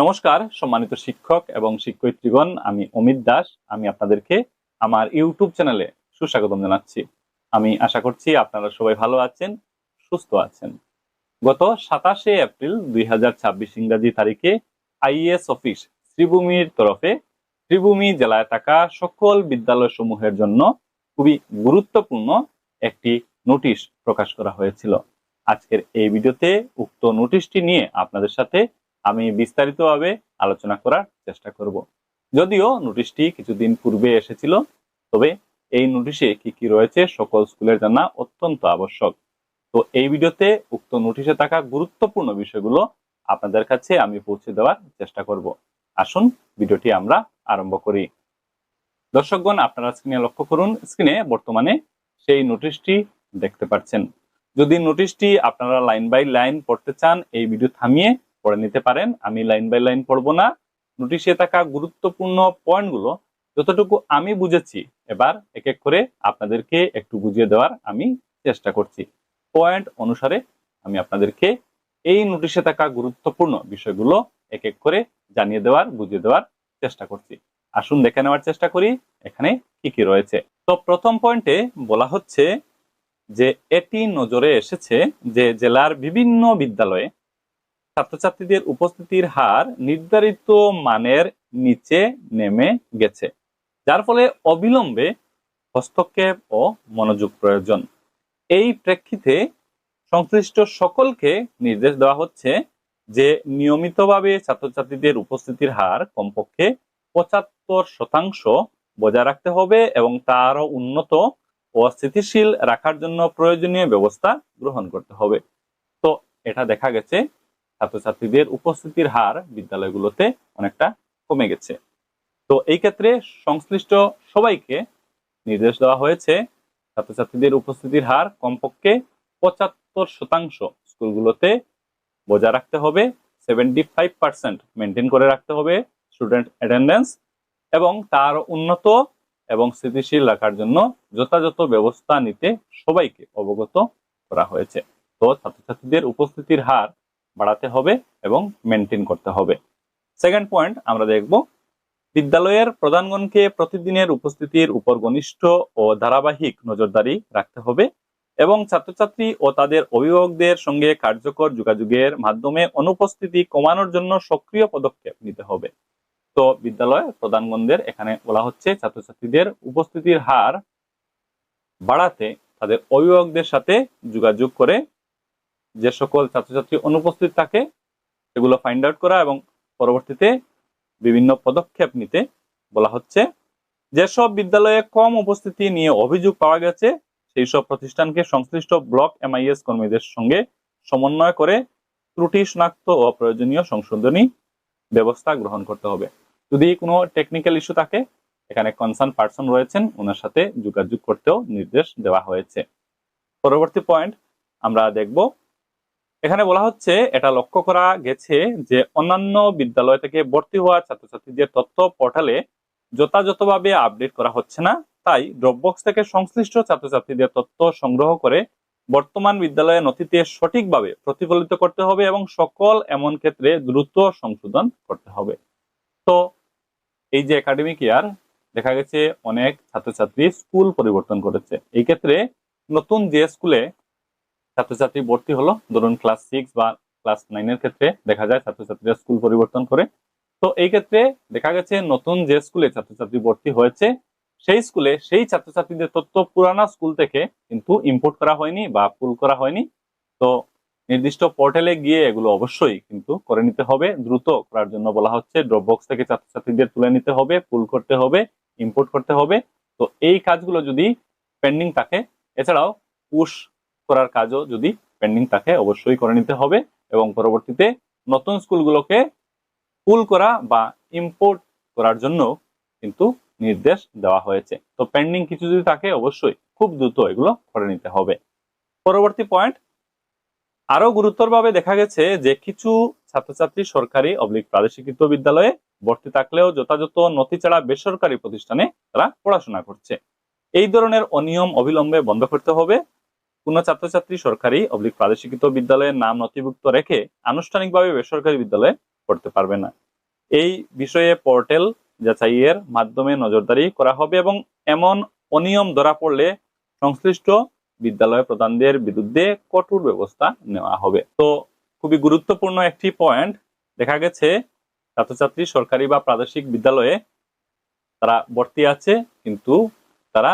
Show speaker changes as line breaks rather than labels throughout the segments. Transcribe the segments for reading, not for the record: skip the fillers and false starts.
নমস্কার সম্মানিত শিক্ষক এবং শিক্ষয়িত্রীগণ, আমি অমিত দাস। আমি আপনাদেরকে আমার ইউটিউব চ্যানেলে সুস্বাগতম জানাচ্ছি। আমি আশা করছি আপনারা সবাই ভালো আছেন, সুস্থ আছেন। গত 27শে এপ্রিল 2026 ইংরাজি তারিখে আইএএস অফিস শ্রীভূমির তরফে শ্রীভূমি জেলায় থাকা সকল বিদ্যালয় সমূহের জন্য খুবই গুরুত্বপূর্ণ একটি নোটিশ প্রকাশ করা হয়েছিল। আজকের এই ভিডিওতে উক্ত নোটিশটি নিয়ে আপনাদের সাথে আমি বিস্তারিতভাবে আলোচনা করার চেষ্টা করব। যদিও নোটিশটি কিছুদিন পূর্বে এসেছিল, তবে এই নোটিশে কি কি রয়েছে সকল স্কুলের জানা অত্যন্ত আবশ্যক। তো এই ভিডিওতে উক্ত নোটিশে থাকা গুরুত্বপূর্ণ বিষয়গুলো আপনাদের কাছে আমি পৌঁছে দেওয়ার চেষ্টা করব। আসুন ভিডিওটি আমরা আরম্ভ করি। দর্শকগণ, আপনারা স্ক্রিনে লক্ষ্য করুন, স্ক্রিনে বর্তমানে সেই নোটিশটি দেখতে পাচ্ছেন। যদি নোটিশটি আপনারা লাইন বাই লাইন পড়তে চান, এই ভিডিও থামিয়ে পড়ে নিতে পারেন। আমি লাইন বাই লাইন পড়বো না, নোটিশে থাকা গুরুত্বপূর্ণ পয়েন্টগুলো যতটুকু আমি বুঝেছি এবার এক এক করে আপনাদেরকে একটু বুঝিয়ে দেওয়ার আমি চেষ্টা করছি। পয়েন্ট অনুসারে আমি আপনাদেরকে এই নোটিশে থাকা গুরুত্বপূর্ণ বিষয়গুলো এক এক করে জানিয়ে দেওয়ার, বুঝিয়ে দেওয়ার চেষ্টা করছি। আসুন দেখে নেওয়ার চেষ্টা করি এখানে কি কি রয়েছে। তো প্রথম পয়েন্টে বলা হচ্ছে যে এটি নজরে এসেছে যে জেলার বিভিন্ন বিদ্যালয়ে ছাত্রছাত্রীদের উপস্থিতির হার নির্ধারিত মানের নিচে নেমে গেছে, যার ফলে অবিলম্বে হস্তক্ষেপ ও মনোযোগ প্রয়োজন। এই প্রেক্ষিতে সংশ্লিষ্ট সকলকে নির্দেশ দেওয়া হচ্ছে যে নিয়মিতভাবে ছাত্রছাত্রীদের উপস্থিতির হার কমপক্ষে 75% বজায় রাখতে হবে এবং তা আরো উন্নত ও স্থিতিশীল রাখার জন্য প্রয়োজনীয় ব্যবস্থা গ্রহণ করতে হবে। তো এটা দেখা গেছে ছাত্রছাত্রীদের উপস্থিতির হার বিদ্যালয়গুলোতে অনেকটা কমে গেছে। তো এই ক্ষেত্রে সংশ্লিষ্ট সবাইকে নির্দেশ দেওয়া হয়েছে ছাত্রছাত্রীদের উপস্থিতির হার কমপক্ষে 75% স্কুলগুলোতে বজায় রাখতে হবে। 75% মেনটেন করে রাখতে হবে স্টুডেন্ট অ্যাটেন্ডেন্স, এবং তার উন্নত এবং স্থিতিশীল রাখার জন্য যথাযথ ব্যবস্থা নিতে সবাইকে অবগত করা হয়েছে। তো ছাত্রছাত্রীদের উপস্থিতির হার বাড়াতে হবে এবং মেনটেন করতে হবে। সেকেন্ড পয়েন্ট আমরা দেখব, বিদ্যালয়ের প্রধানগণকে প্রতিদিনের উপস্থিতির উপর ঘনিষ্ঠ ও ধারাবাহিক নজরদারি রাখতে হবে এবং ছাত্রছাত্রী ও তাদের অভিভাবকদের সঙ্গে কার্যকর যোগাযোগের মাধ্যমে অনুপস্থিতি কমানোর জন্য সক্রিয় পদক্ষেপ নিতে হবে। তো বিদ্যালয় প্রধানগণদের এখানে বলা হচ্ছে ছাত্রছাত্রীদের উপস্থিতির হার বাড়াতে তাদের অভিভাবকদের সাথে যোগাযোগ করে যে সকল ছাত্রছাত্রী অনুপস্থিত থাকে সেগুলো ফাইন্ড আউট করা এবং পরবর্তীতে বিভিন্ন পদক্ষেপ নিতে বলা হচ্ছে। যেসব বিদ্যালয়ে কম উপস্থিতি নিয়ে অভিযোগ পাওয়া গেছে সেই সব প্রতিষ্ঠানকে সংশ্লিষ্ট ব্লক এমআইএস কর্মীদের সঙ্গে সমন্বয় করে ত্রুটি শনাক্ত ও প্রয়োজনীয় সংশোধনী ব্যবস্থা গ্রহণ করতে হবে। যদি কোনো টেকনিক্যাল ইস্যু থাকে এখানে কনসার্ন পার্সন রয়েছেন, ওনার সাথে যোগাযোগ করতেও নির্দেশ দেওয়া হয়েছে। পরবর্তী পয়েন্ট আমরা দেখব, এখানে বলা হচ্ছে এটা লক্ষ্য করা গেছে যে অন্যান্য বিদ্যালয় থেকে ভর্তি হওয়া ছাত্রছাত্রীদের তথ্য পোর্টালে যথাযথভাবে আপডেট করা হচ্ছে না, তাই ড্রপবক্স থেকে সংশ্লিষ্ট ছাত্রছাত্রীদের তথ্য সংগ্রহ করে বর্তমান বিদ্যালয়ের নথিতে সঠিকভাবে প্রতিফলিত করতে হবে এবং সকল এমন ক্ষেত্রে দ্রুত সংশোধন করতে হবে। তো এই যে একাডেমিক ইয়ার দেখা গেছে অনেক ছাত্রছাত্রী স্কুল পরিবর্তন করেছে। এই ক্ষেত্রে নতুন যে স্কুলে ছাত্রছাত্রী ভর্তি হলো, ধরুন ক্লাস 6 বা ক্লাস 9 এর ক্ষেত্রে দেখা যায় ছাত্রছাত্রীরা স্কুল পরিবর্তন করে। তো এই ক্ষেত্রে দেখা গেছে নতুন যে স্কুলে ছাত্রছাত্রী ভর্তি হয়েছে সেই স্কুলে সেই ছাত্রছাত্রীদের তথ্য পুরানা স্কুল থেকে কিন্তু ইম্পোর্ট করা হয়নি বা পুল করা হয়নি। তো নির্দিষ্ট পোর্টালে গিয়ে এগুলো অবশ্যই কিন্তু করে নিতে হবে। দ্রুত করার জন্য বলা হচ্ছে ড্রপবক্স থেকে ছাত্রছাত্রীদের তুলে নিতে হবে, পুল করতে হবে, ইম্পোর্ট করতে হবে। তো এই কাজগুলো যদি পেন্ডিং থাকে, এছাড়াও পুশ করার কাজও যদি পেন্ডিং থাকে অবশ্যই করে নিতে হবে এবং পরবর্তীতে নতুন স্কুলগুলোকে পুল করা বা ইম্পোর্ট করার জন্য কিন্তু নির্দেশ দেওয়া হয়েছে। তো পেন্ডিং কিছু যদি থাকে অবশ্যই খুব দ্রুত এগুলো করে নিতে হবে। পরবর্তী পয়েন্ট, আরো গুরুতরভাবে দেখা গেছে যে কিছু ছাত্রছাত্রী সরকারি প্রাদেশিকৃত বিদ্যালয়ে ভর্তি থাকলেও যথাযথ নথি ছাড়া বেসরকারি প্রতিষ্ঠানে তারা পড়াশোনা করছে। এই ধরনের অনিয়ম অবিলম্বে বন্ধ করতে হবে। কোন ছাত্রছাত্রী সরকারি প্রাদেশিকৃত বিদ্যালয়ের নাম নথিভুক্ত রেখে আনুষ্ঠানিকভাবে বেসরকারি বিদ্যালয়ে পড়তে পারবে না। এই বিষয়ে পোর্টাল যাচাইয়ের মাধ্যমে নজরদারি করা হবে এবং এমন অনিয়ম ধরা পড়লে সংশ্লিষ্ট বিদ্যালয় প্রধানদের বিরুদ্ধে কঠোর ব্যবস্থা নেওয়া হবে। তো খুবই গুরুত্বপূর্ণ একটি পয়েন্ট, দেখা গেছে ছাত্রছাত্রী সরকারি বা প্রাদেশিক বিদ্যালয়ে তারা ভর্তি আছে, কিন্তু তারা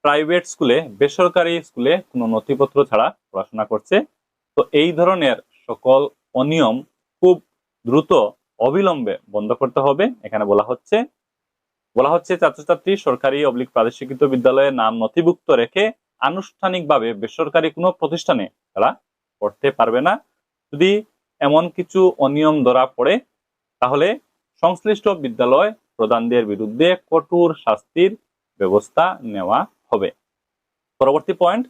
প্রাইভেট স্কুলে, বেসরকারি স্কুলে কোনো নথিপত্র ছাড়া পড়াশোনা করছে। তো এই ধরনের সকল অনিয়ম খুব দ্রুত অবিলম্বে বন্ধ করতে হবে। এখানে বলা হচ্ছে ছাত্রছাত্রী সরকারি প্রাদেশিকৃত বিদ্যালয়ে নাম নথিভুক্ত রেখে আনুষ্ঠানিকভাবে বেসরকারি কোনো প্রতিষ্ঠানে তারা পড়তে পারবে না। যদি এমন কিছু অনিয়ম ধরা পড়ে তাহলে সংশ্লিষ্ট বিদ্যালয় প্রধানদের বিরুদ্ধে কঠোর শাস্তির ব্যবস্থা নেওয়া হবে। পরবর্তী পয়েন্ট,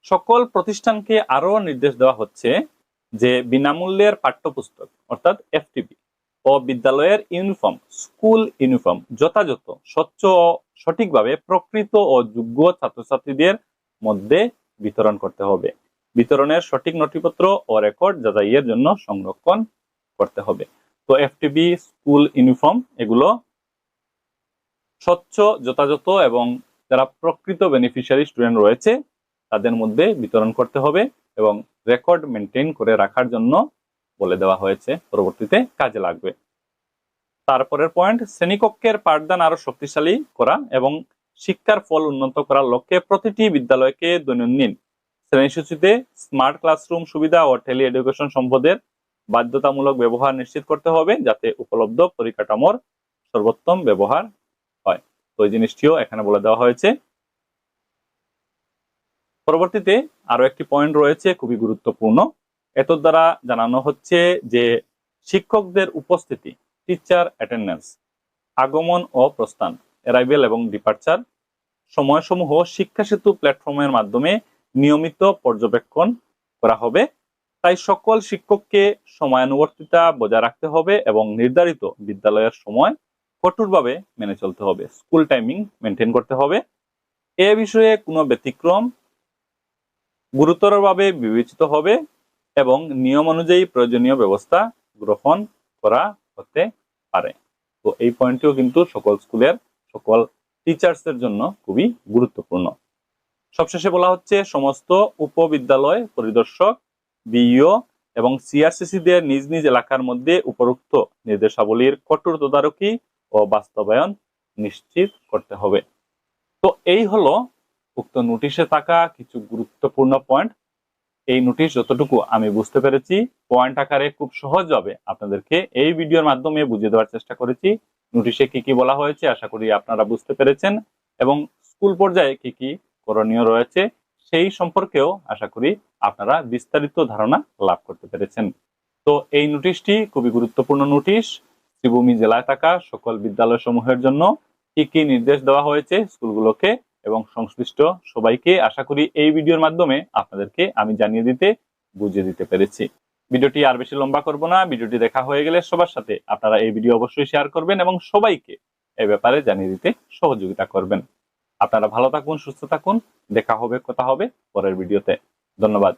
সকল প্রতিষ্ঠানকে আরো নির্দেশ দেওয়া হচ্ছে যে বিনামূল্যের পাঠ্যপুস্তক অর্থাৎ এফটিপি ও বিদ্যালয়ের ইউনিফর্ম, স্কুল ইউনিফর্ম যথাযথ, স্বচ্ছ ও সঠিকভাবে প্রকৃত ও যোগ্য ছাত্রছাত্রীদের মধ্যে বিতরণ করতে হবে। বিতরণের সঠিক নথিপত্র ও রেকর্ড যাচাইয়ের জন্য সংরক্ষণ করতে হবে। তো এফটিপি, স্কুল ইউনিফর্ম এগুলো স্বচ্ছ, যথাযথ এবং যারা প্রকৃত বেনিফিশিয়ারি স্টুডেন্ট রয়েছে তাদের মধ্যে বিতরণ করতে হবে এবং রেকর্ড মেনটেন করে রাখার জন্য বলে দেওয়া হয়েছে, পরবর্তীতে কাজে লাগবে। তারপরের পয়েন্ট, শ্রেণীকক্ষের পাঠদান আরো শক্তিশালী করা এবং শিক্ষার ফল উন্নত করার লক্ষ্যে প্রতিটি বিদ্যালয়কে দৈনন্দিন শ্রেণীসূচিতে স্মার্ট ক্লাসরুম সুবিধা ও টেলি এডুকেশন সম্পদের বাধ্যতামূলক ব্যবহার নিশ্চিত করতে হবে, যাতে উপলব্ধ পরিকাঠামোর সর্বোত্তম ব্যবহার হয়। তো এই জিনিসটিও এখানে বলে দেওয়া হয়েছে। পরবর্তীতে আরো একটি পয়েন্ট রয়েছে খুবই গুরুত্বপূর্ণ। এত দ্বারা জানানো হচ্ছে যে শিক্ষকদের উপস্থিতি, টিচার অ্যাটেন্ডেন্স, আগমন ও প্রস্থান, অ্যারাইভেল এবং ডিপার্চার সময়সমূহ শিক্ষা সেতু প্ল্যাটফর্মের মাধ্যমে নিয়মিত পর্যবেক্ষণ করা হবে। তাই সকল শিক্ষককে সময়ানুবর্তিতা বজায় রাখতে হবে এবং নির্ধারিত বিদ্যালয়ের সময় কঠোরভাবে মেনে চলতে হবে। স্কুল টাইমিং মেনটেন করতে হবে। এ বিষয়ে কোনো ব্যতিক্রম গুরুতরভাবে বিবেচিত হবে এবং নিয়ম অনুযায়ী প্রয়োজনীয় ব্যবস্থা গ্রহণ করা হতে পারে। তো এই পয়েন্টটিও কিন্তু সকল স্কুলের সকল টিচার্সদের জন্য খুবই গুরুত্বপূর্ণ। সবশেষে বলা হচ্ছে সমস্ত উপবিদ্যালয় পরিদর্শক, বিইও এবং সিআরসিসিদের নিজ নিজ এলাকার মধ্যে উপরোক্ত নির্দেশাবলীর কঠোর তদারকি ও বাস্তবায়ন নিশ্চিত করতে হবে। তো এই হলো উক্ত নোটিশে থাকা কিছু গুরুত্বপূর্ণ পয়েন্ট। এই নোটিশ যতটুকু আমি বুঝতে পেরেছি পয়েন্ট আকারে খুব সহজভাবে আপনাদেরকে এই ভিডিওর মাধ্যমে বুঝিয়ে দেওয়ার চেষ্টা করেছি। নোটিশে কি কি বলা হয়েছে আশা করি আপনারা বুঝতে পেরেছেন এবং স্কুল পর্যায়ে কি কি করণীয় রয়েছে সেই সম্পর্কেও আশা করি আপনারা বিস্তারিত ধারণা লাভ করতে পেরেছেন। তো এই নোটিশটি খুবই গুরুত্বপূর্ণ নোটিশ। শ্রীভূমি জেলায় থাকা সকল বিদ্যালয় সমূহের জন্য কি কি নির্দেশ দেওয়া হয়েছে স্কুলগুলোকে এবং সংশ্লিষ্ট সবাইকে আশা করি এই ভিডিওর মাধ্যমে আপনাদেরকে আমি জানিয়ে দিতে, বুঝিয়ে দিতে পেরেছি। ভিডিওটি আর বেশি লম্বা করব না। ভিডিওটি দেখা হয়ে গেলে সবার সাথে আপনারা এই ভিডিও অবশ্যই শেয়ার করবেন এবং সবাইকে এই ব্যাপারে জানিয়ে দিতে সহযোগিতা করবেন। আপনারা ভালো থাকুন, সুস্থ থাকুন। দেখা হবে, কথা হবে পরের ভিডিওতে। ধন্যবাদ।